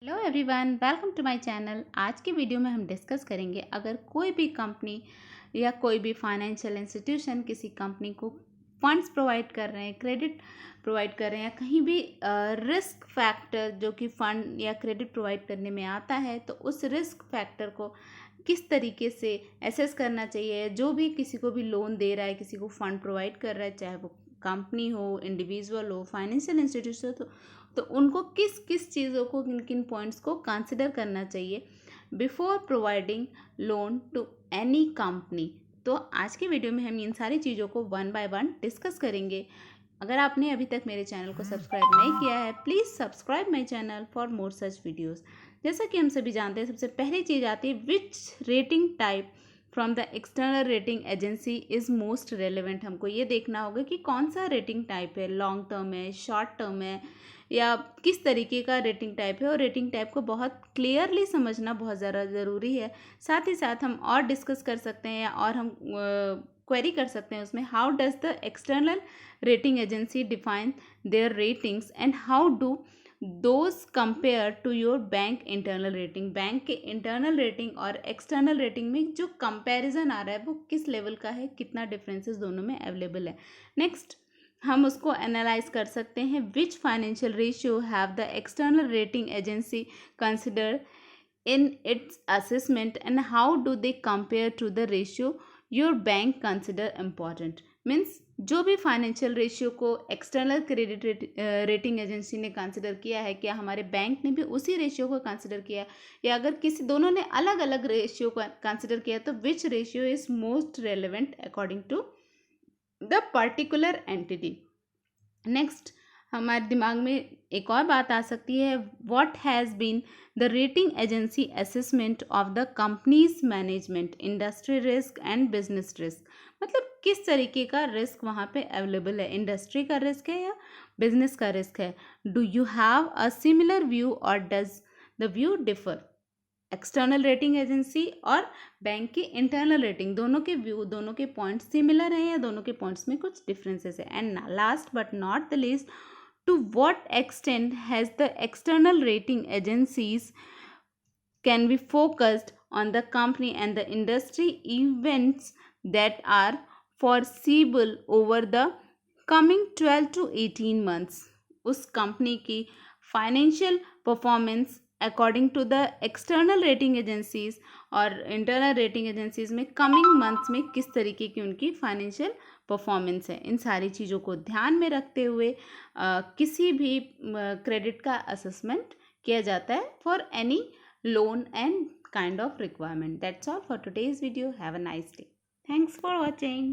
Hello everyone, welcome to my channel. आज की video में हम डिस्कस करेंगे अगर कोई भी कंपनी या कोई भी फाइनेंशियल इंस्टीट्यूशन किसी कंपनी को फंड्स प्रोवाइड कर रहे हैं, क्रेडिट प्रोवाइड कर रहे हैं या कहीं भी रिस्क फैक्टर जो कि फंड या क्रेडिट प्रोवाइड करने में आता है, तो उस रिस्क फैक्टर को किस तरीके से एसेस करना चाहिए। जो भी किसी को भी लोन दे रहा है, किसी को फंड प्रोवाइड कर रहा है, चाहे वो कंपनी हो, इंडिविजुअल हो, फाइनेंशियल इंस्टीट्यूशन हो, तो उनको किस किस चीज़ों को, किन किन पॉइंट्स को कंसिडर करना चाहिए before providing loan to any company. तो आज के वीडियो में हम इन सारी चीज़ों को वन बाय वन डिस्कस करेंगे। अगर आपने अभी तक मेरे चैनल को सब्सक्राइब नहीं किया है, please subscribe my channel for more such videos. जैसा कि हम सभी जानते हैं, सबसे पहली चीज़ आती है which rating type from the external rating agency is most relevant. हमको ये देखना होगा कि कौन सा रेटिंग टाइप है, लॉन्ग टर्म है, शॉर्ट टर्म है, या किस तरीके का रेटिंग टाइप है। और रेटिंग टाइप को बहुत क्लियरली समझना बहुत ज़्यादा ज़रूरी है। साथ ही साथ हम और डिस्कस कर सकते हैं या और हम क्वेरी कर सकते हैं उसमें, how does the external rating agency define their ratings and how do those compare to your bank internal rating. Bank के इंटरनल रेटिंग और एक्सटर्नल रेटिंग में जो कंपैरिजन आ रहा है वो किस लेवल का है, कितना डिफरेंसेस दोनों में अवेलेबल है। नेक्स्ट हम उसको एनालाइज कर सकते हैं, which financial ratio have the external rating agency consider in its assessment and how do they compare to the ratio your bank consider important। Means जो भी फाइनेंशियल रेशियो को एक्सटर्नल क्रेडिट रेटिंग एजेंसी ने consider किया है, क्या हमारे bank ने भी उसी रेशियो को कंसिडर किया है, या अगर किसी दोनों ने अलग अलग रेशियो को कंसिडर किया तो which ratio is most relevant according to the particular entity. Next हमारे दिमाग में एक और बात आ सकती है, what has been the rating agency assessment of the company's management, industry risk and business risk. मतलब किस तरीके का रिस्क वहाँ पे अवेलेबल है, इंडस्ट्री का रिस्क है या बिजनेस का रिस्क है। Do you have a similar view और does the view differ. External rating agency और बैंक की इंटरनल रेटिंग, दोनों के व्यू, दोनों के पॉइंट्स सिमिलर हैं या दोनों के पॉइंट्स में कुछ डिफरेंसेस है। And last but not the least, to what extent has the external rating agencies can be focused on the company and the industry events that are foreseeable over the coming 12 to 18 months। उस company की financial performance according to the external rating agencies और internal rating agencies में coming months में किस तरीके की उनकी financial performance है। इन सारी चीज़ों को ध्यान में रखते हुए किसी भी क्रेडिट का असेसमेंट किया जाता है for any loan and kind of requirement। That's all for today's video. Have a nice day. Thanks for watching.